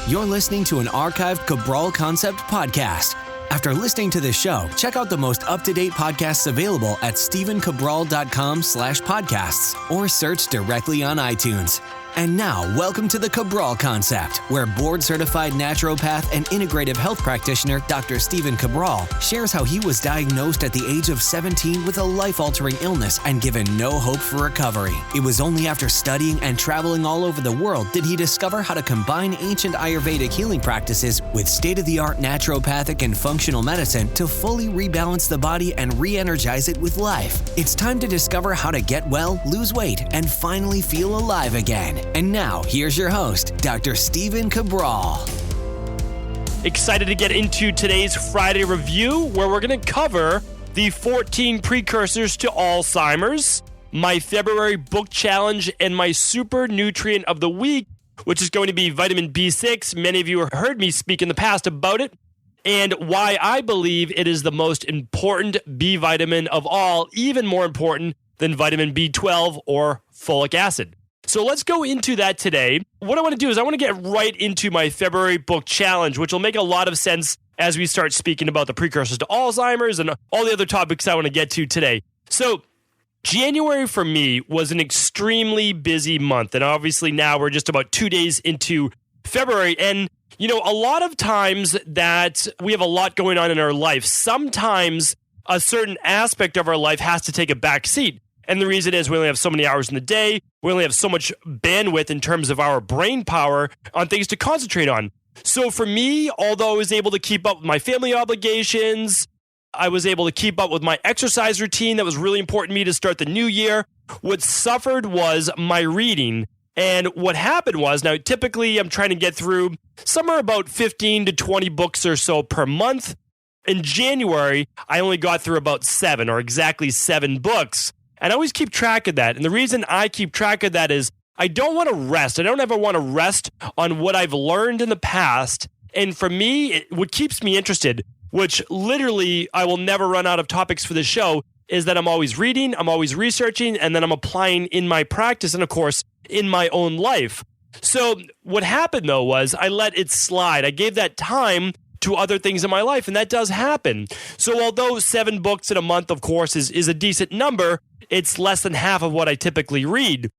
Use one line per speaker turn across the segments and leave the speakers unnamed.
You're listening to an archived Cabral Concept podcast. After listening to this show, check out the most up-to-date podcasts available at stephencabral.com/podcasts or search directly on iTunes. And now, welcome to the Cabral Concept, where board-certified naturopath and integrative health practitioner Dr. Stephen Cabral shares how he was diagnosed at the age of 17 with a life-altering illness and given no hope for recovery. It was only after studying and traveling all over the world did he discover how to combine ancient Ayurvedic healing practices with state-of-the-art naturopathic and functional medicine to fully rebalance the body and re-energize it with life. It's time to discover how to get well, lose weight, and finally feel alive again. And now, here's your host, Dr. Stephen Cabral.
Excited to get into today's Friday review, where we're going to cover the 14 precursors to Alzheimer's, my February book challenge, and my super nutrient of the week, which is going to be vitamin B6. Many of you have heard me speak in the past about it, and why I believe it is the most important B vitamin of all, even more important than vitamin B12 or folic acid. So let's go into that today. What I want to do is I want to get right into my February book challenge, which will make a lot of sense as we start speaking about the precursors to Alzheimer's and all the other topics I want to get to today. So January for me was an extremely busy month. And obviously now we're just about 2 days into February. And, you know, a lot of times that we have a lot going on in our life, sometimes a certain aspect of our life has to take a back seat. And the reason is we only have so many hours in the day. We only have so much bandwidth in terms of our brain power on things to concentrate on. So for me, although I was able to keep up with my family obligations, I was able to keep up with my exercise routine that was really important to me to start the new year. What suffered was my reading. And what happened was, now typically I'm trying to get through somewhere about 15 to 20 books or so per month. In January, I only got through about 7 or exactly 7 books. And I always keep track of that. And the reason I keep track of that is I don't want to rest. I don't ever want to rest on what I've learned in the past. And for me, what keeps me interested, which literally I will never run out of topics for this show, is that I'm always reading, I'm always researching, and then I'm applying in my practice and, of course, in my own life. So what happened, though, was I let it slide. I gave that time to other things in my life, and that does happen. So although 7 books in a month, of course, is a decent number, it's less than half of what I typically read.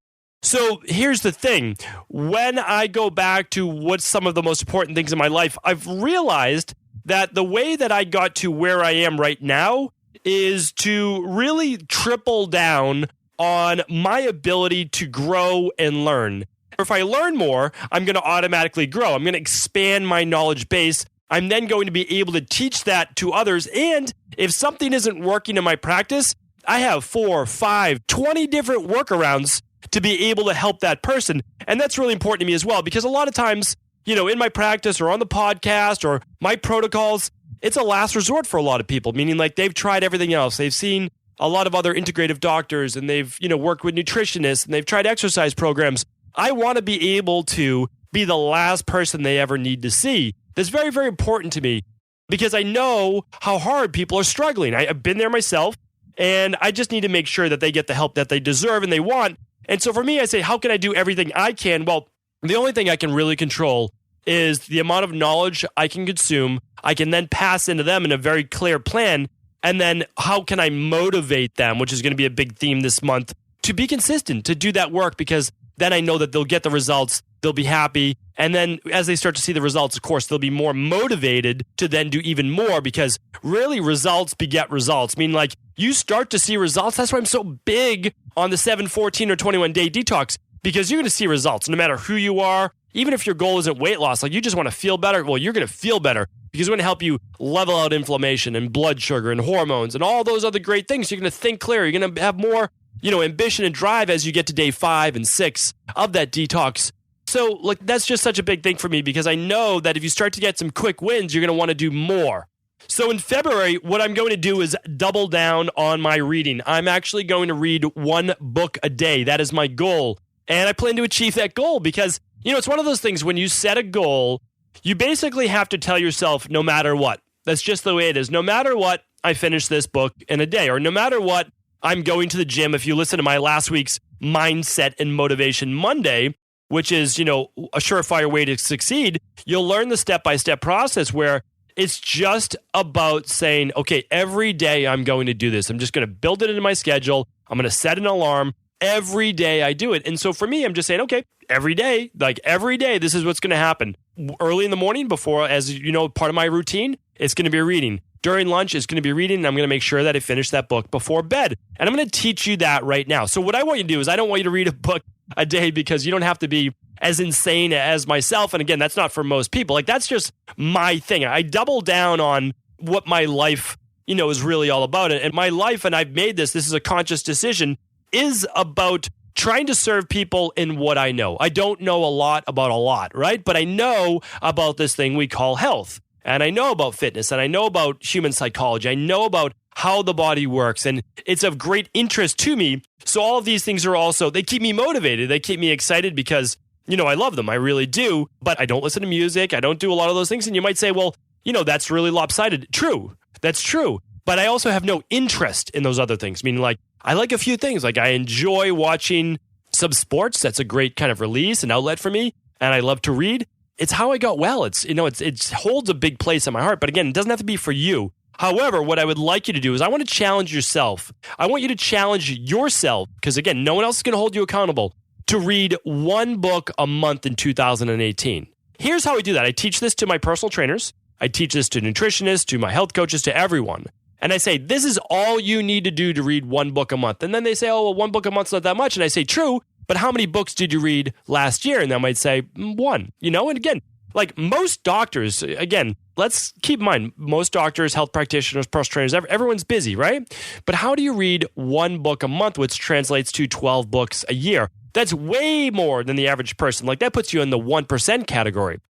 So here's the thing. When I go back to what's some of the most important things in my life, I've realized that the way that I got to where I am right now is to really triple down on my ability to grow and learn. If I learn more, I'm going to automatically grow. I'm going to expand my knowledge base. I'm then going to be able to teach that to others. And if something isn't working in my practice, I have 4, 5, 20 different workarounds to be able to help that person. And that's really important to me as well, because a lot of times, you know, in my practice or on the podcast or my protocols, it's a last resort for a lot of people, meaning like they've tried everything else. They've seen a lot of other integrative doctors and they've, you know, worked with nutritionists and they've tried exercise programs. I want to be able to be the last person they ever need to see. That's very, very important to me because I know how hard people are struggling. I've been there myself. And I just need to make sure that they get the help that they deserve and they want. And so for me, I say, how can I do everything I can? Well, the only thing I can really control is the amount of knowledge I can consume. I can then pass into them in a very clear plan. And then how can I motivate them, which is going to be a big theme this month, to be consistent, to do that work, because then I know that they'll get the results, they'll be happy. And then as they start to see the results, of course, they'll be more motivated to then do even more, because really results beget results. I mean, like, you start to see results. That's why I'm so big on the 7, 14, or 21-day detox, because you're going to see results no matter who you are. Even if your goal isn't weight loss, like you just want to feel better, well, you're going to feel better because we're going to help you level out inflammation and blood sugar and hormones and all those other great things. You're going to think clearer. You're going to have more, you know, ambition and drive as you get to day 5 and 6 of that detox. So, like, that's just such a big thing for me, because I know that if you start to get some quick wins, you're going to want to do more. So in February, what I'm going to do is double down on my reading. I'm actually going to read 1 book a day. That is my goal. And I plan to achieve that goal because, you know, it's one of those things when you set a goal, you basically have to tell yourself no matter what. That's just the way it is. No matter what, I finish this book in a day. Or no matter what, I'm going to the gym. If you listen to my last week's Mindset and Motivation Monday, which is, a surefire way to succeed, you'll learn the step-by-step process where it's just about saying, okay, every day I'm going to do this. I'm just going to build it into my schedule. I'm going to set an alarm. Every day I do it. And so for me, I'm just saying, okay, every day, this is what's going to happen. Early in the morning before, as you know, part of my routine, it's going to be reading. During lunch, it's going to be reading, and I'm going to make sure that I finish that book before bed. And I'm going to teach you that right now. So what I want you to do is I don't want you to read a book a day because you don't have to be as insane as myself. And again, that's not for most people. Like, that's just my thing. I double down on what my life, is really all about. And my life, and I've made this is a conscious decision, is about trying to serve people in what I know. I don't know a lot about a lot, right? But I know about this thing we call health. And I know about fitness, and I know about human psychology. I know about how the body works, and it's of great interest to me. So all of these things are also, they keep me motivated. They keep me excited because, I love them. I really do. But I don't listen to music. I don't do a lot of those things. And you might say, well, that's really lopsided. True. That's true. But I also have no interest in those other things. Meaning, like, I like a few things. Like, I enjoy watching some sports. That's a great kind of release, an outlet for me. And I love to read. It's how I got well. It holds a big place in my heart. But again, it doesn't have to be for you. However, what I would like you to do is I want to challenge yourself. I want you to challenge yourself, because again, no one else is going to hold you accountable, to read one book a month in 2018. Here's how I do that. I teach this to my personal trainers. I teach this to nutritionists, to my health coaches, to everyone. And I say, this is all you need to do to read one book a month. And then they say, oh, well, one book a month's not that much. And I say, true. But how many books did you read last year? And they might say, one, And again, like most doctors, again, let's keep in mind, most doctors, health practitioners, personal trainers, everyone's busy, right? But how do you read one book a month, which translates to 12 books a year? That's way more than the average person. Like, that puts you in the 1% category.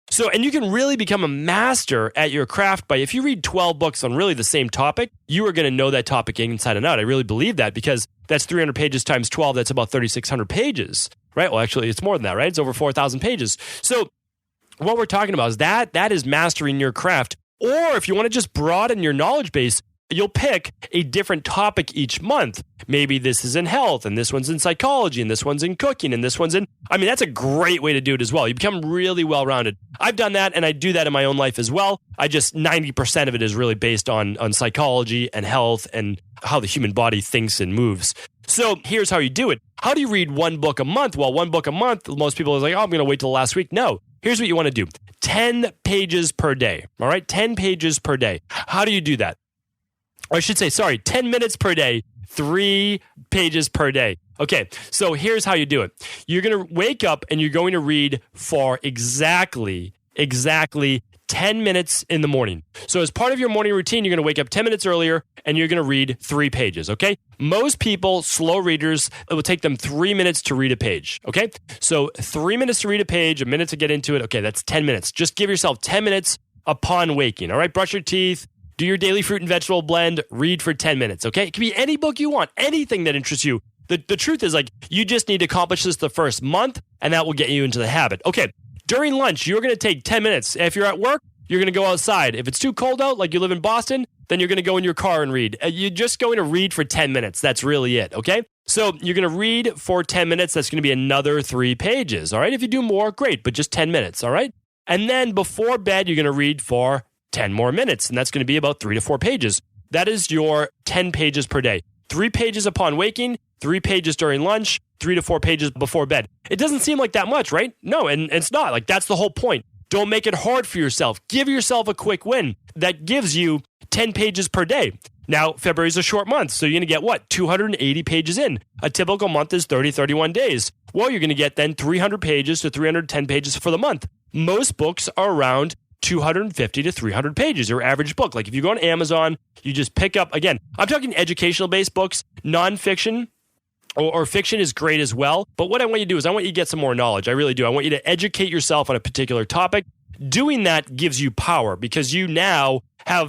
So, and you can really become a master at your craft by, if you read 12 books on really the same topic, you are going to know that topic inside and out. I really believe that, because that's 300 pages times 12. That's about 3,600 pages, right? Well, actually, it's more than that, right? It's over 4,000 pages. So what we're talking about is that is mastering your craft. Or if you want to just broaden your knowledge base, you'll pick a different topic each month. Maybe this is in health, and this one's in psychology, and this one's in cooking, and this one's in... that's a great way to do it as well. You become really well-rounded. I've done that, and I do that in my own life as well. 90% of it is really based on psychology and health and how the human body thinks and moves. So here's how you do it. How do you read one book a month? Well, one book a month, most people are like, I'm going to wait till last week. No. Here's what you want to do. 10 pages per day. All right? 10 pages per day. How do you do that? Or I should say, 10 minutes per day, 3 pages per day. Okay, so here's how you do it. You're going to wake up and you're going to read for exactly 10 minutes in the morning. So as part of your morning routine, you're going to wake up 10 minutes earlier and you're going to read 3 pages, okay? Most people, slow readers, it will take them 3 minutes to read a page, okay? So 3 minutes to read a page, a minute to get into it. Okay, that's 10 minutes. Just give yourself 10 minutes upon waking, all right? Brush your teeth. Do your daily fruit and vegetable blend, read for 10 minutes, okay? It can be any book you want, anything that interests you. The truth is, like, you just need to accomplish this the first month, and that will get you into the habit. Okay, during lunch, you're going to take 10 minutes. If you're at work, you're going to go outside. If it's too cold out, like you live in Boston, then you're going to go in your car and read. You're just going to read for 10 minutes. That's really it, okay? So you're going to read for 10 minutes. That's going to be another 3 pages, all right? If you do more, great, but just 10 minutes, all right? And then before bed, you're going to read for 10 more minutes, and that's going to be about 3 to 4 pages. That is your 10 pages per day. 3 pages upon waking, 3 pages during lunch, 3 to 4 pages before bed. It doesn't seem like that much, right? No, and it's not. Like, that's the whole point. Don't make it hard for yourself. Give yourself a quick win. That gives you 10 pages per day. Now, February is a short month, so you're going to get, 280 pages in. A typical month is 31 days. Well, you're going to get then 300 pages to 310 pages for the month. Most books are around 250 to 300 pages, your average book. Like, if you go on Amazon, you just pick up, again, I'm talking educational-based books, nonfiction, or fiction is great as well. But what I want you to do is I want you to get some more knowledge. I really do. I want you to educate yourself on a particular topic. Doing that gives you power because you now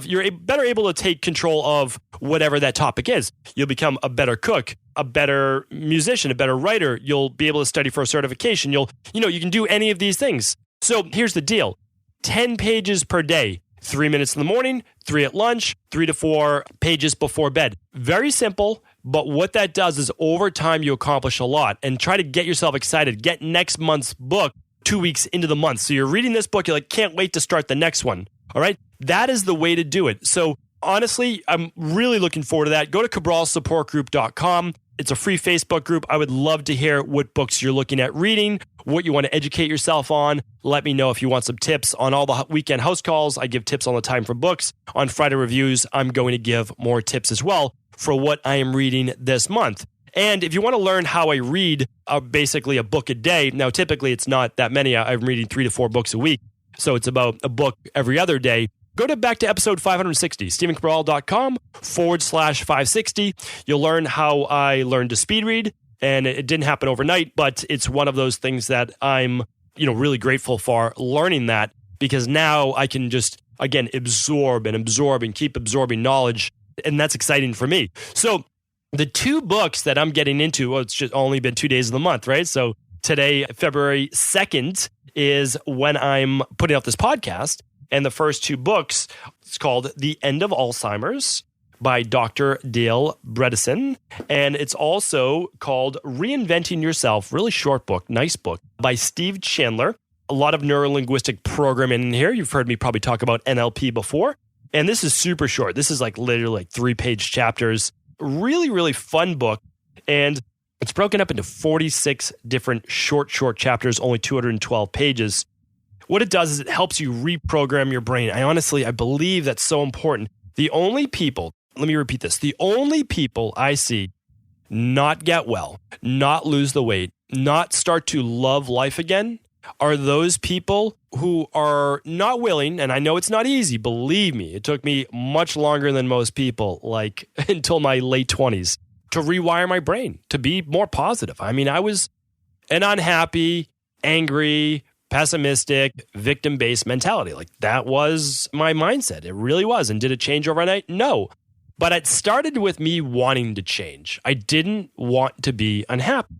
you're better able to take control of whatever that topic is. You'll become a better cook, a better musician, a better writer. You'll be able to study for a certification. You can do any of these things. So here's the deal. 10 pages per day, 3 minutes in the morning, 3 at lunch, 3 to 4 pages before bed. Very simple, But what that does is over time, you accomplish a lot, and try to get yourself excited. Get next month's book 2 weeks into the month. So you're reading this book, you're like, can't wait to start the next one. All right. That is the way to do it. So honestly, I'm really looking forward to that. Go to cabralsupportgroup.com. It's a free Facebook group. I would love to hear what books you're looking at reading, what you want to educate yourself on. Let me know if you want some tips on all the weekend house calls. I give tips all the time for books. On Friday reviews, I'm going to give more tips as well for what I am reading this month. And if you want to learn how I read basically a book a day, now typically it's not that many. I'm reading 3 to 4 books a week. So it's about a book every other day. Go back to episode 560, stephencabral.com/560. You'll learn how I learned to speed read. And it didn't happen overnight, but it's one of those things that I'm, really grateful for learning that, because now I can just, again, absorb and keep absorbing knowledge. And that's exciting for me. So the 2 books that I'm getting into, well, it's just only been 2 days of the month, right? So today, February 2nd, is when I'm putting out this podcast. And the first 2 books, it's called The End of Alzheimer's by Dr. Dale Bredesen. And it's also called Reinventing Yourself, really short book, nice book, by Steve Chandler. A lot of neurolinguistic programming in here. You've heard me probably talk about NLP before. And this is super short. This is literally 3-page chapters. Really, really fun book. And it's broken up into 46 different short chapters, only 212 pages. What it does is it helps you reprogram your brain. I believe that's so important. The only people I see not get well, not lose the weight, not start to love life again are those people who are not willing, and I know it's not easy, believe me, it took me much longer than most people, until my late 20s, to rewire my brain, to be more positive. I was an unhappy, angry, pessimistic, victim-based mentality. That was my mindset. It really was. And did it change overnight? No. But it started with me wanting to change. I didn't want to be unhappy.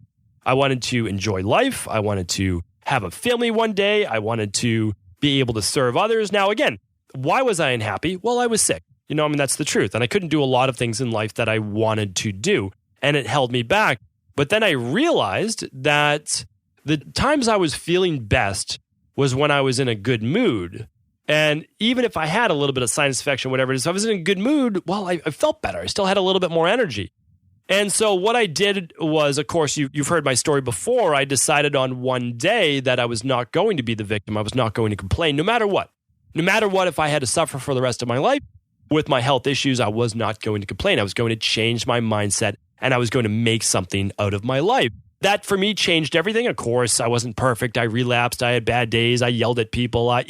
I wanted to enjoy life. I wanted to have a family one day. I wanted to be able to serve others. Now, again, why was I unhappy? Well, I was sick. That's the truth. And I couldn't do a lot of things in life that I wanted to do. And it held me back. But then I realized that the times I was feeling best was when I was in a good mood. And even if I had a little bit of sinus infection, whatever it is, if I was in a good mood, well, I felt better. I still had a little bit more energy. And so what I did was, of course, you've heard my story before. I decided on one day that I was not going to be the victim. I was not going to complain, no matter what. No matter what, if I had to suffer for the rest of my life with my health issues, I was not going to complain. I was going to change my mindset, and I was going to make something out of my life. That, for me, changed everything. Of course, I wasn't perfect. I relapsed. I had bad days. I yelled at people. And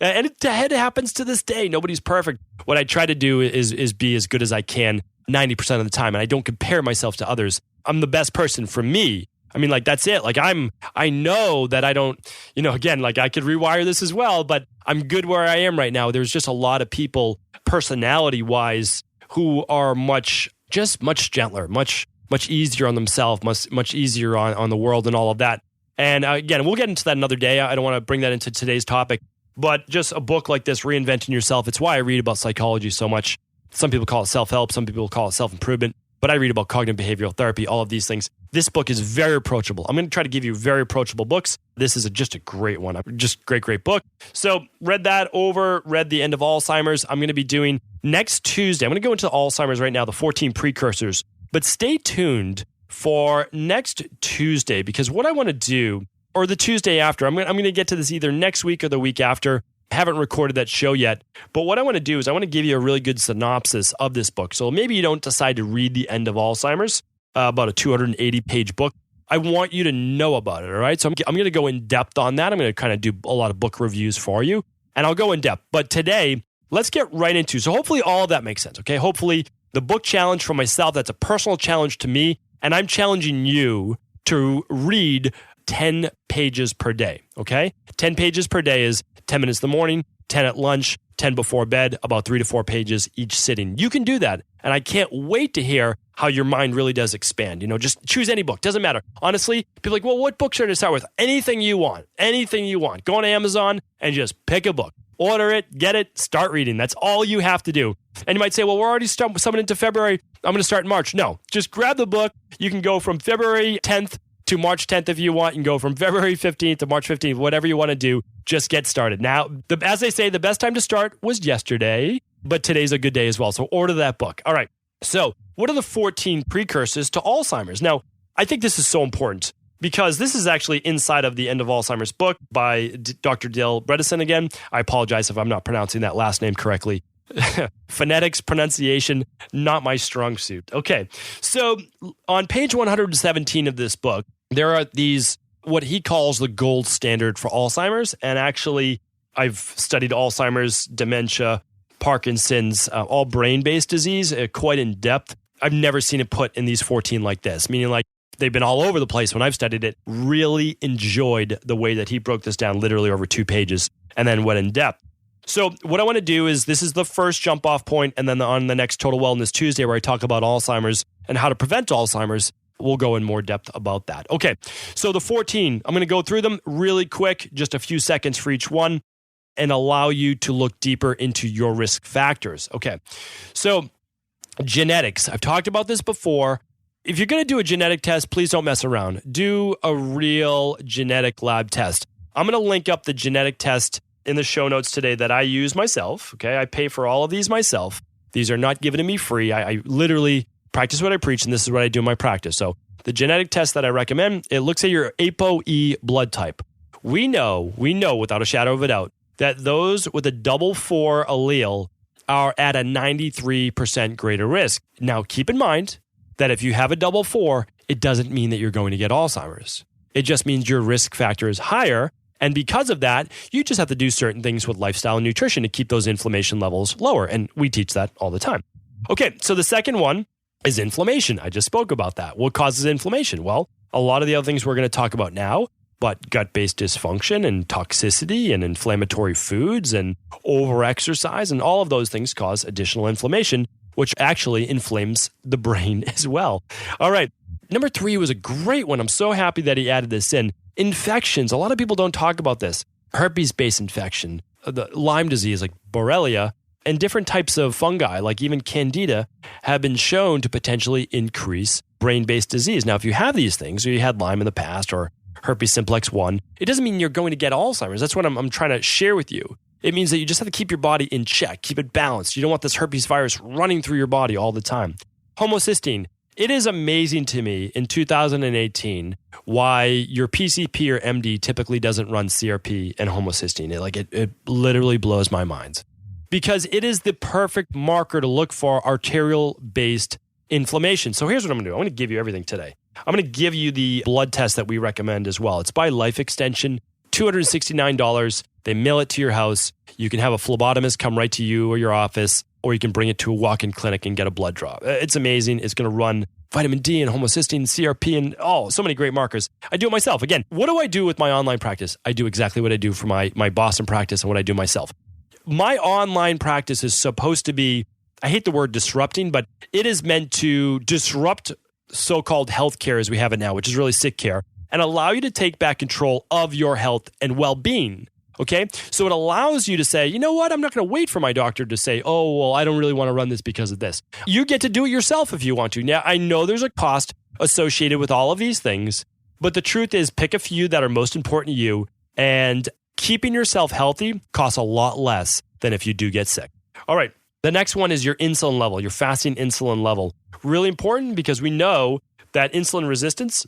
it happens to this day. Nobody's perfect. What I try to do is be as good as I can 90% of the time. And I don't compare myself to others. I'm the best person for me. That's it. I know that I don't, again, I could rewire this as well, but I'm good where I am right now. There's just a lot of people, personality-wise, who are much gentler, much easier on themselves, much easier on the world and all of that. And again, we'll get into that another day. I don't want to bring that into today's topic, but just a book like this, Reinventing Yourself, it's why I read about psychology so much. Some people call it self-help. Some people call it self-improvement, but I read about cognitive behavioral therapy, all of these things. This book is very approachable. I'm going to try to give you very approachable books. This is just a great one. Just great book. So read The End of Alzheimer's. I'm going to be doing next Tuesday. I'm going to go into Alzheimer's right now, the 14 precursors. But stay tuned for next Tuesday, because what I want to do, or the Tuesday after, I'm going to get to this either next week or the week after. I haven't recorded that show yet. But what I want to do is I want to give you a really good synopsis of this book. So maybe you don't decide to read The End of Alzheimer's, about a 280-page book. I want you to know about it, all right? So I'm going to go in depth on that. I'm going to kind of do a lot of book reviews for you, and I'll go in depth. But today, let's get right into, so hopefully all of that makes sense, okay? Hopefully the book challenge for myself, that's a personal challenge to me, and I'm challenging you to read 10 pages per day, okay? 10 pages per day is 10 minutes in the morning, 10 at lunch, 10 before bed, about 3 to 4 pages each sitting. You can do that, and I can't wait to hear how your mind really does expand. Just choose any book. Doesn't matter. Honestly, people are like, well, what book should I start with? Anything you want. Go on Amazon and just pick a book. Order it, get it, start reading. That's all you have to do. And you might say, well, we're already somewhat into February. I'm going to start in March. No, just grab the book. You can go from February 10th to March 10th if you want. You can go from February 15th to March 15th, whatever you want to do. Just get started. Now, as they say, the best time to start was yesterday, but today's a good day as well. So order that book. All right. So what are the 14 precursors to Alzheimer's? Now, I think this is so important because this is actually inside of the End of Alzheimer's book by Dr. Dale Bredesen again. I apologize if I'm not pronouncing that last name correctly. Phonetics, pronunciation, not my strong suit. Okay, so on page 117 of this book, there are these, what he calls the gold standard for Alzheimer's. And actually, I've studied Alzheimer's, dementia, Parkinson's, all brain-based disease quite in depth. I've never seen it put in these 14 like this, meaning like they've been all over the place when I've studied it. Really enjoyed the way that he broke this down literally over 2 pages and then went in depth. So what I want to do is, this is the first jump off point, and then on the next Total Wellness Tuesday where I talk about Alzheimer's and how to prevent Alzheimer's, we'll go in more depth about that. Okay, so the 14, I'm going to go through them really quick, just a few seconds for each one, and allow you to look deeper into your risk factors. Okay, so genetics. I've talked about this before. If you're going to do a genetic test, please don't mess around. Do a real genetic lab test. I'm going to link up the genetic test in the show notes today that I use myself. Okay, I pay for all of these myself. These are not given to me free. I literally practice what I preach, and this is what I do in my practice. So the genetic test that I recommend, it looks at your ApoE blood type. We know without a shadow of a doubt that those with a 4 allele are at a 93% greater risk. Now, keep in mind that if you have a 4, it doesn't mean that you're going to get Alzheimer's. It just means your risk factor is higher. And because of that, you just have to do certain things with lifestyle and nutrition to keep those inflammation levels lower. And we teach that all the time. Okay, so the second one is inflammation. I just spoke about that. What causes inflammation? Well, a lot of the other things we're going to talk about now, but gut-based dysfunction and toxicity and inflammatory foods and overexercise and all of those things cause additional inflammation, which actually inflames the brain as well. All right, number 3 was a great one. I'm so happy that he added this in. Infections. A lot of people don't talk about this. Herpes-based infection, the Lyme disease like Borrelia, and different types of fungi like even Candida have been shown to potentially increase brain-based disease. Now, if you have these things, or you had Lyme in the past or herpes simplex 1, it doesn't mean you're going to get Alzheimer's. That's what I'm trying to share with you. It means that you just have to keep your body in check, keep it balanced. You don't want this herpes virus running through your body all the time. Homocysteine. It is amazing to me in 2018 why your PCP or MD typically doesn't run CRP and homocysteine. It literally blows my mind because it is the perfect marker to look for arterial-based inflammation. So here's what I'm going to do. I'm going to give you everything today. I'm going to give you the blood test that we recommend as well. It's by Life Extension, $269. They mail it to your house. You can have a phlebotomist come right to you or your office, or you can bring it to a walk-in clinic and get a blood draw. It's amazing. It's going to run vitamin D and homocysteine, CRP, and so many great markers. I do it myself. Again, what do I do with my online practice? I do exactly what I do for my Boston practice and what I do myself. My online practice is supposed to be, I hate the word disrupting, but it is meant to disrupt so-called healthcare as we have it now, which is really sick care, and allow you to take back control of your health and well-being. Okay, so it allows you to say, you know what, I'm not going to wait for my doctor to say, oh, well, I don't really want to run this because of this. You get to do it yourself if you want to. Now, I know there's a cost associated with all of these things, but the truth is pick a few that are most important to you, and keeping yourself healthy costs a lot less than if you do get sick. All right, the next one is your insulin level, your fasting insulin level. Really important because we know that insulin resistance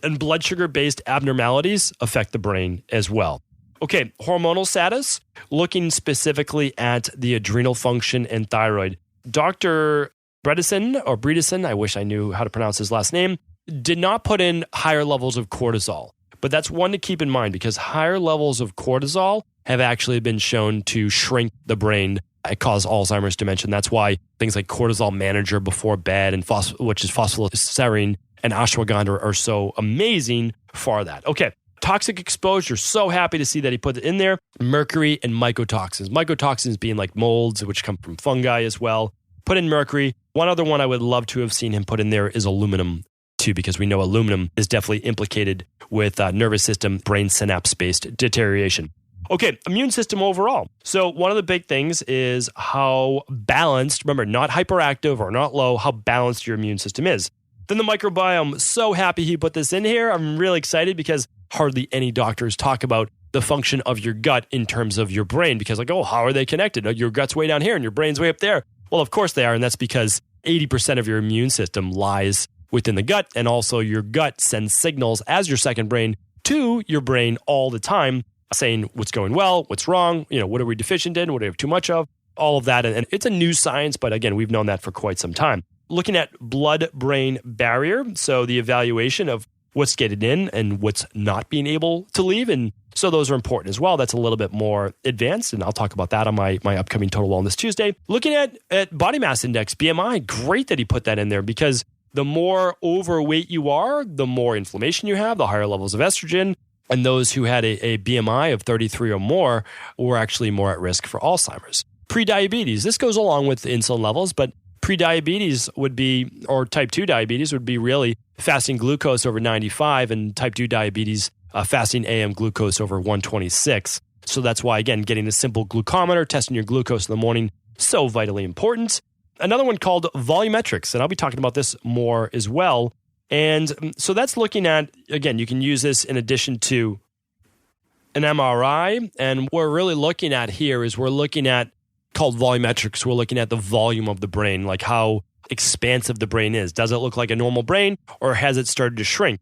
and blood sugar-based abnormalities affect the brain as well. Okay, hormonal status, looking specifically at the adrenal function and thyroid. Dr. Bredesen, I wish I knew how to pronounce his last name, did not put in higher levels of cortisol. But that's one to keep in mind because higher levels of cortisol have actually been shown to shrink the brain and cause Alzheimer's dementia. That's why things like cortisol manager before bed, and which is phosphoserine and ashwagandha are so amazing for that. Okay. Toxic exposure, so happy to see that he put it in there. Mercury and mycotoxins. Mycotoxins being like molds, which come from fungi as well. Put in mercury. One other one I would love to have seen him put in there is aluminum too, because we know aluminum is definitely implicated with nervous system, brain synapse-based deterioration. Okay, immune system overall. So one of the big things is how balanced, remember, not hyperactive or not low, how balanced your immune system is. Then the microbiome, so happy he put this in here. I'm really excited because hardly any doctors talk about the function of your gut in terms of your brain because like, oh, how are they connected? Your gut's way down here and your brain's way up there. Well, of course they are, and that's because 80% of your immune system lies within the gut, and also your gut sends signals as your second brain to your brain all the time, saying what's going well, what's wrong, what are we deficient in, what do we have too much of, all of that. And it's a new science, but again, we've known that for quite some time. Looking at blood-brain barrier, so the evaluation of what's getting in and what's not being able to leave. And so those are important as well. That's a little bit more advanced, and I'll talk about that on my upcoming Total Wellness Tuesday. Looking at body mass index, BMI, great that he put that in there because the more overweight you are, the more inflammation you have, the higher levels of estrogen. And those who had a BMI of 33 or more were actually more at risk for Alzheimer's. Prediabetes, this goes along with insulin levels, but prediabetes would be, or type 2 diabetes would be really fasting glucose over 95 and type 2 diabetes fasting AM glucose over 126. So that's why, again, getting a simple glucometer, testing your glucose in the morning, so vitally important. Another one called volumetrics, and I'll be talking about this more as well. And so that's looking at, again, you can use this in addition to an MRI. And what we're really looking at here is we're looking at, called volumetrics, we're looking at the volume of the brain, like how expansive the brain is. Does it look like a normal brain or has it started to shrink?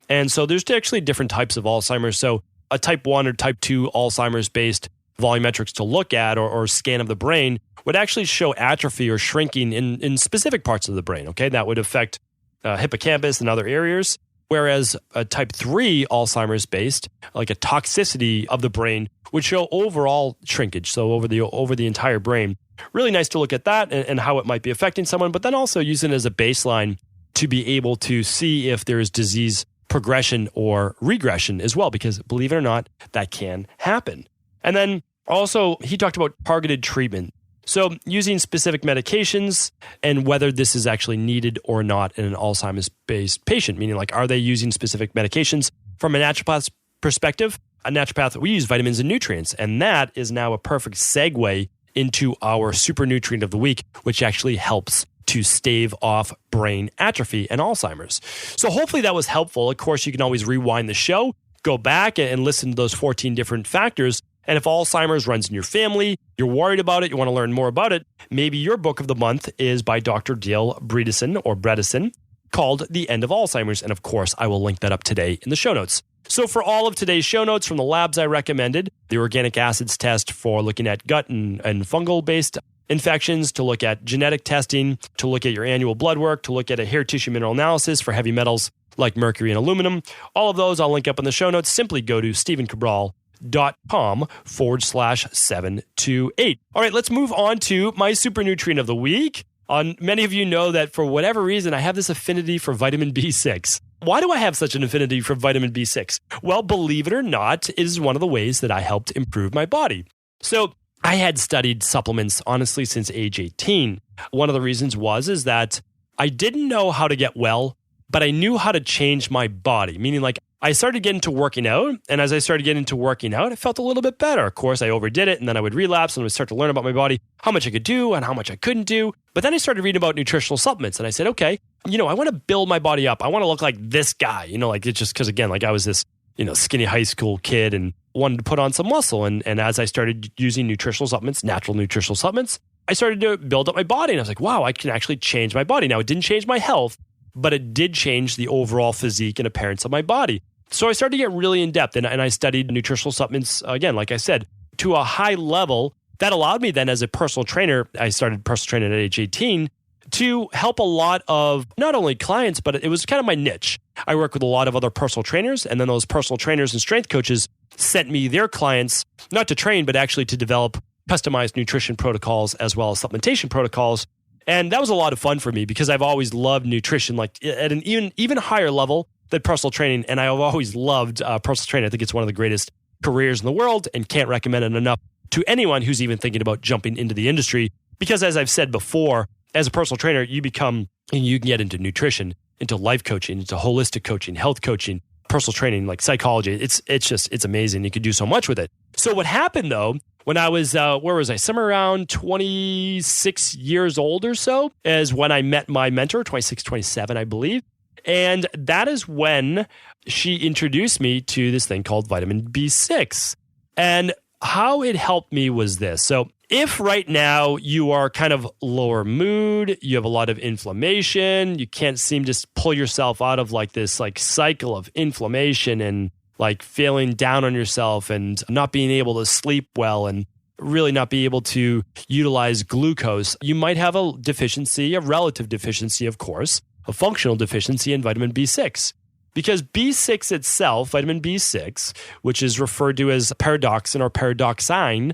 And so there's actually different types of Alzheimer's. So a type 1 or type 2 Alzheimer's-based volumetrics to look at or scan of the brain would actually show atrophy or shrinking in specific parts of the brain, okay? That would affect hippocampus and other areas. Whereas a type 3 Alzheimer's-based, like a toxicity of the brain, would show overall shrinkage, so over the entire brain. Really nice to look at that and how it might be affecting someone, but then also use it as a baseline to be able to see if there is disease progression or regression as well, because believe it or not, that can happen. And then also, he talked about targeted treatment. So using specific medications and whether this is actually needed or not in an Alzheimer's-based patient, meaning like, are they using specific medications? From a naturopath's perspective, a naturopath, we use vitamins and nutrients, and that is now a perfect segue into our super nutrient of the week, which actually helps to stave off brain atrophy and Alzheimer's. So hopefully that was helpful. Of course, you can always rewind the show, go back and listen to those 14 different factors. And if Alzheimer's runs in your family, you're worried about it, you want to learn more about it, maybe your book of the month is by Dr. Dale Bredesen called The End of Alzheimer's. And of course, I will link that up today in the show notes. So for all of today's show notes from the labs I recommended, the organic acids test for looking at gut and fungal-based infections, to look at genetic testing, to look at your annual blood work, to look at a hair tissue mineral analysis for heavy metals like mercury and aluminum, all of those I'll link up in the show notes. Simply go to stephencabral.com/728. All right, let's move on to my super nutrient of the week. Many of you know that for whatever reason, I have this affinity for vitamin B6. Why do I have such an affinity for vitamin B6? Well, believe it or not, it is one of the ways that I helped improve my body. So I had studied supplements, honestly, since age 18. One of the reasons is that I didn't know how to get well, but I knew how to change my body, meaning like I started getting into working out, and as I started getting into working out, I felt a little bit better. Of course, I overdid it, and then I would relapse and I would start to learn about my body, how much I could do and how much I couldn't do. But then I started reading about nutritional supplements, and I said, okay, I want to build my body up. I want to look like this guy, like it's just because, again, like I was this, skinny high school kid and wanted to put on some muscle. And as I started using nutritional supplements, natural nutritional supplements, I started to build up my body, and I was like, wow, I can actually change my body. Now, it didn't change my health, but it did change the overall physique and appearance of my body. So I started to get really in depth, and I studied nutritional supplements, again, like I said, to a high level. That allowed me then as a personal trainer, I started personal training at age 18, to help a lot of not only clients, but it was kind of my niche. I work with a lot of other personal trainers, and then those personal trainers and strength coaches sent me their clients, not to train, but actually to develop customized nutrition protocols as well as supplementation protocols. And that was a lot of fun for me because I've always loved nutrition, like at an even higher level than personal training. And I've always loved personal training. I think it's one of the greatest careers in the world and can't recommend it enough to anyone who's even thinking about jumping into the industry. Because as I've said before, as a personal trainer, you can get into nutrition, into life coaching, into holistic coaching, health coaching, personal training, like psychology. It's amazing. You can do so much with it. So what happened though, when I was, where was I? Somewhere around 26 years old or so is when I met my mentor, 26, 27, I believe. And that is when she introduced me to this thing called vitamin B6. And how it helped me was this. So if right now you are kind of lower mood, you have a lot of inflammation, you can't seem to pull yourself out of like this like cycle of inflammation and like feeling down on yourself and not being able to sleep well and really not be able to utilize glucose, you might have a deficiency, a relative deficiency, of course, a functional deficiency in vitamin B6. Because B6 itself, vitamin B6, which is referred to as paradoxin or paradoxine,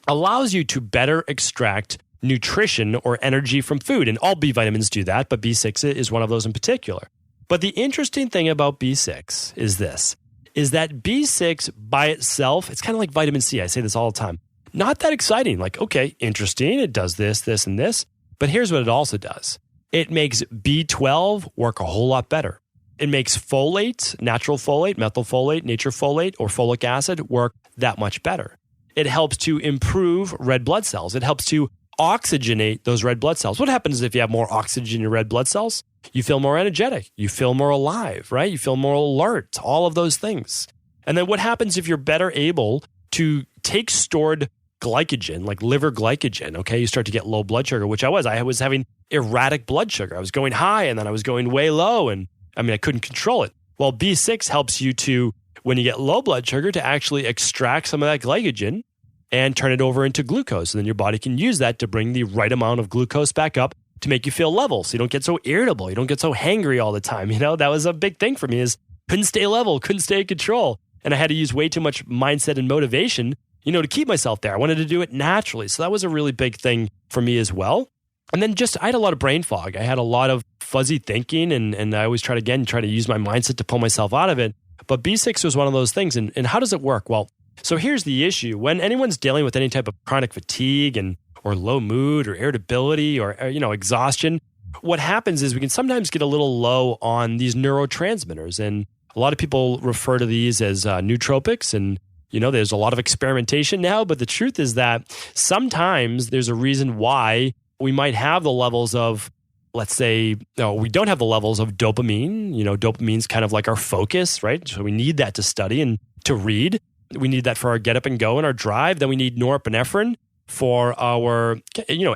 allows you to better extract nutrition or energy from food. And all B vitamins do that, but B6 is one of those in particular. But the interesting thing about B6 is this, is that B6 by itself, it's kind of like vitamin C. I say this all the time. Not that exciting. Like, okay, interesting. It does this, this, and this. But here's what it also does. It makes B12 work a whole lot better. It makes folate, natural folate, methylfolate, nature folate, or folic acid work that much better. It helps to improve red blood cells. It helps to oxygenate those red blood cells. What happens if you have more oxygen in your red blood cells? You feel more energetic. You feel more alive, right? You feel more alert, all of those things. And then what happens if you're better able to take stored glycogen, like liver glycogen, okay? You start to get low blood sugar, which I was. I was having erratic blood sugar. I was going high and then I was going way low. And I couldn't control it. Well, B6 helps you to, when you get low blood sugar, to actually extract some of that glycogen and turn it over into glucose. And then your body can use that to bring the right amount of glucose back up to make you feel level. So you don't get so irritable. You don't get so hangry all the time. That was a big thing for me is couldn't stay level, couldn't stay in control. And I had to use way too much mindset and motivation, to keep myself there. I wanted to do it naturally. So that was a really big thing for me as well. And then I had a lot of brain fog. I had a lot of fuzzy thinking and I always try to use my mindset to pull myself out of it. But B6 was one of those things. And how does it work? Well, so here's the issue. When anyone's dealing with any type of chronic fatigue or low mood or irritability or exhaustion, what happens is we can sometimes get a little low on these neurotransmitters. And a lot of people refer to these as nootropics. And there's a lot of experimentation now. But the truth is that sometimes there's a reason why we might have the levels of, let's say, we don't have the levels of dopamine. Dopamine's kind of like our focus, right? So we need that to study and to read. We need that for our get up and go and our drive. Then we need norepinephrine for our,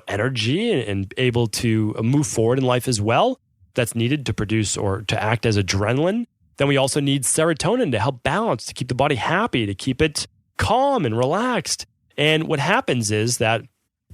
energy and able to move forward in life as well. That's needed to produce or to act as adrenaline. Then we also need serotonin to help balance, to keep the body happy, to keep it calm and relaxed. And what happens is that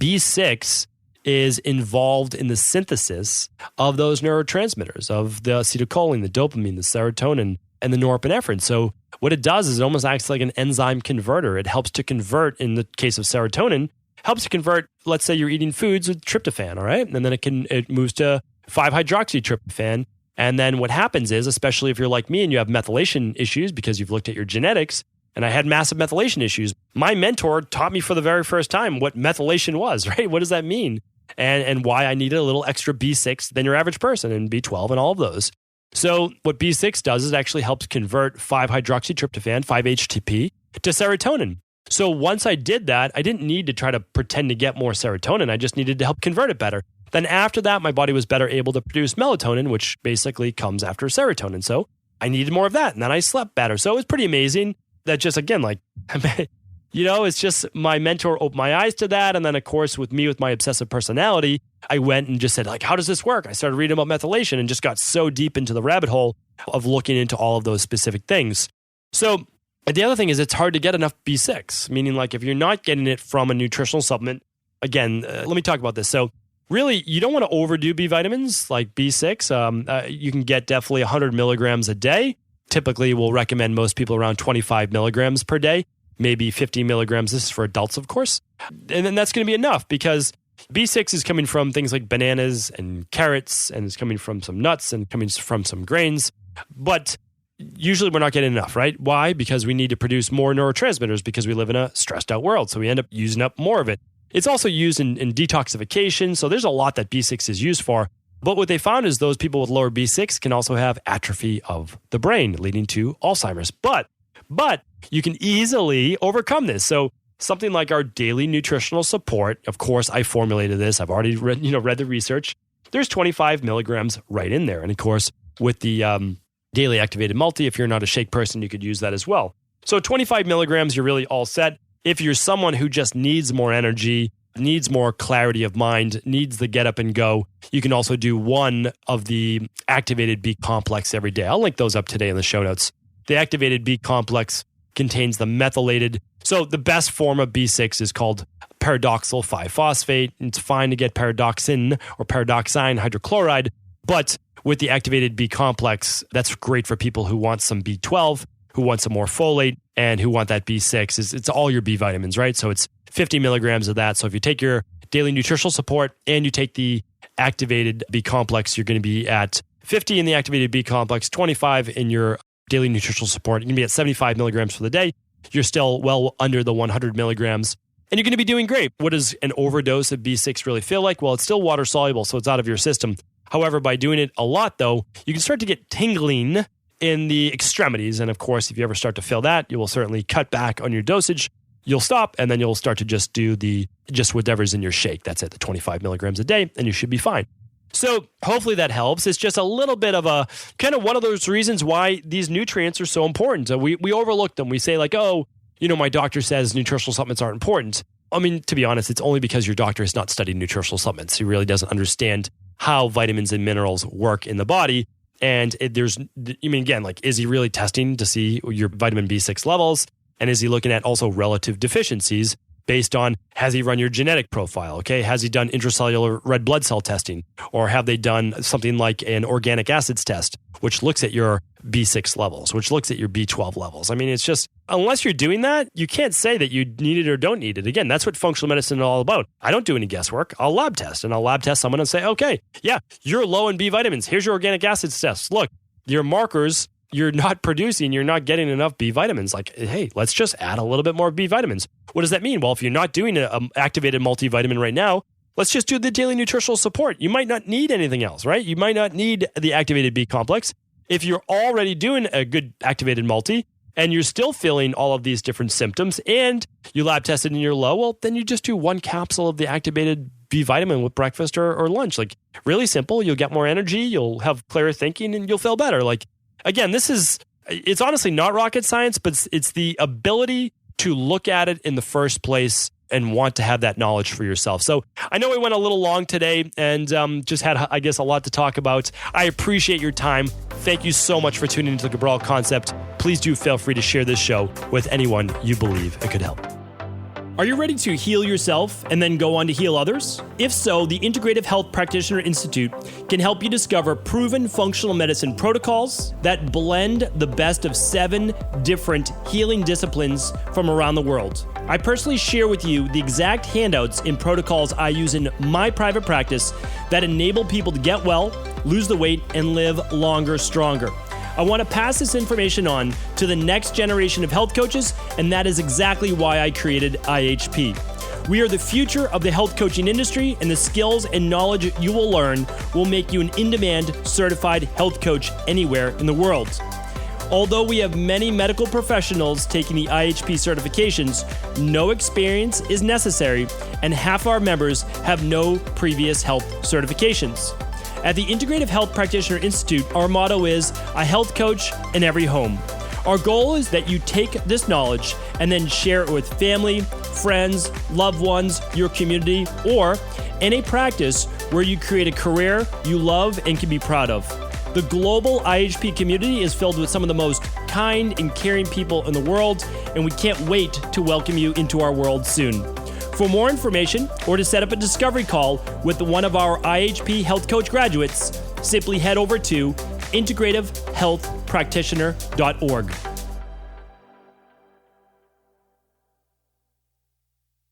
B6 is involved in the synthesis of those neurotransmitters, of the acetylcholine, the dopamine, the serotonin, and the norepinephrine. So what it does is it almost acts like an enzyme converter. It helps to convert, in the case of serotonin, helps to convert, let's say you're eating foods with tryptophan, all right? And then it moves to 5-hydroxytryptophan. And then what happens is, especially if you're like me and you have methylation issues because you've looked at your genetics, and I had massive methylation issues, my mentor taught me for the very first time what methylation was, right? What does that mean? And why I needed a little extra B6 than your average person, and B12 and all of those. So what B6 does is it actually helps convert 5-hydroxytryptophan, 5-HTP, to serotonin. So once I did that, I didn't need to try to pretend to get more serotonin. I just needed to help convert it better. Then after that, my body was better able to produce melatonin, which basically comes after serotonin. So I needed more of that. And then I slept better. So it was pretty amazing that just, again, it's just my mentor opened my eyes to that. And then, of course, with my obsessive personality, I went and just said, how does this work? I started reading about methylation and just got so deep into the rabbit hole of looking into all of those specific things. So the other thing is it's hard to get enough B6, meaning if you're not getting it from a nutritional supplement, again, let me talk about this. So really, you don't want to overdo B vitamins like B6. You can get definitely 100 milligrams a day. Typically, we'll recommend most people around 25 milligrams per day. Maybe 50 milligrams. This is for adults, of course. And then that's going to be enough because B6 is coming from things like bananas and carrots, and it's coming from some nuts and coming from some grains. But usually we're not getting enough, right? Why? Because we need to produce more neurotransmitters because we live in a stressed out world. So we end up using up more of it. It's also used in detoxification. So there's a lot that B6 is used for. But what they found is those people with lower B6 can also have atrophy of the brain, leading to Alzheimer's. But But you can easily overcome this. So something like our daily nutritional support, of course, I formulated this. I've already read the research. There's 25 milligrams right in there. And of course, with the daily activated multi, if you're not a shake person, you could use that as well. So 25 milligrams, you're really all set. If you're someone who just needs more energy, needs more clarity of mind, needs the get up and go, you can also do one of the activated B complex every day. I'll link those up today in the show notes. The activated B complex contains the methylated. So the best form of B6 is called paradoxal 5-phosphate. It's fine to get paradoxin or paradoxine hydrochloride, but with the activated B complex, that's great for people who want some B12, who want some more folate, and who want that B6. It's all your B vitamins, right? So it's 50 milligrams of that. So if you take your daily nutritional support and you take the activated B complex, you're going to be at 50 in the activated B complex, 25 in your daily nutritional support. You're going to be at 75 milligrams for the day. You're still well under the 100 milligrams. And you're going to be doing great. What does an overdose of B6 really feel like? Well, it's still water soluble, so it's out of your system. However, by doing it a lot, though, you can start to get tingling in the extremities. And of course, if you ever start to feel that, you will certainly cut back on your dosage. You'll stop, and then you'll start to just do just whatever's in your shake. That's it, the 25 milligrams a day, and you should be fine. So hopefully that helps. It's just a little bit of a kind of one of those reasons why these nutrients are so important. So we overlook them. We say like, oh, my doctor says nutritional supplements aren't important. I mean, to be honest, it's only because your doctor has not studied nutritional supplements. He really doesn't understand how vitamins and minerals work in the body. And is he really testing to see your vitamin B6 levels? And is he looking at also relative deficiencies based on, has he run your genetic profile? Okay. Has he done intracellular red blood cell testing? Or have they done something like an organic acids test, which looks at your B6 levels, which looks at your B12 levels? I mean, it's just, unless you're doing that, you can't say that you need it or don't need it. Again, that's what functional medicine is all about. I don't do any guesswork. I'll lab test, and I'll lab test someone and say, okay, yeah, you're low in B vitamins. Here's your organic acids test. Look, your markers, you're not producing, you're not getting enough B vitamins. Like, hey, let's just add a little bit more B vitamins. What does that mean? Well, if you're not doing an activated multivitamin right now, let's just do the daily nutritional support. You might not need anything else, right? You might not need the activated B complex. If you're already doing a good activated multi and you're still feeling all of these different symptoms and you lab tested and you're low, well, then you just do one capsule of the activated B vitamin with breakfast or lunch. Like, really simple. You'll get more energy, you'll have clearer thinking, and you'll feel better. Like, again, it's honestly not rocket science, but it's the ability to look at it in the first place and want to have that knowledge for yourself. So I know we went a little long today and just had, I guess, a lot to talk about. I appreciate your time. Thank you so much for tuning into the Cabral Concept. Please do feel free to share this show with anyone you believe it could help. Are you ready to heal yourself and then go on to heal others? If so, the Integrative Health Practitioner Institute can help you discover proven functional medicine protocols that blend the best of 7 different healing disciplines from around the world. I personally share with you the exact handouts and protocols I use in my private practice that enable people to get well, lose the weight, and live longer, stronger. I want to pass this information on to the next generation of health coaches, and that is exactly why I created IHP. We are the future of the health coaching industry, and the skills and knowledge you will learn will make you an in-demand certified health coach anywhere in the world. Although we have many medical professionals taking the IHP certifications, no experience is necessary, and half our members have no previous health certifications. At the Integrative Health Practitioner Institute, our motto is a health coach in every home. Our goal is that you take this knowledge and then share it with family, friends, loved ones, your community, or in a practice where you create a career you love and can be proud of. The global IHP community is filled with some of the most kind and caring people in the world, and we can't wait to welcome you into our world soon. For more information or to set up a discovery call with one of our IHP Health Coach graduates, simply head over to integrativehealthpractitioner.org.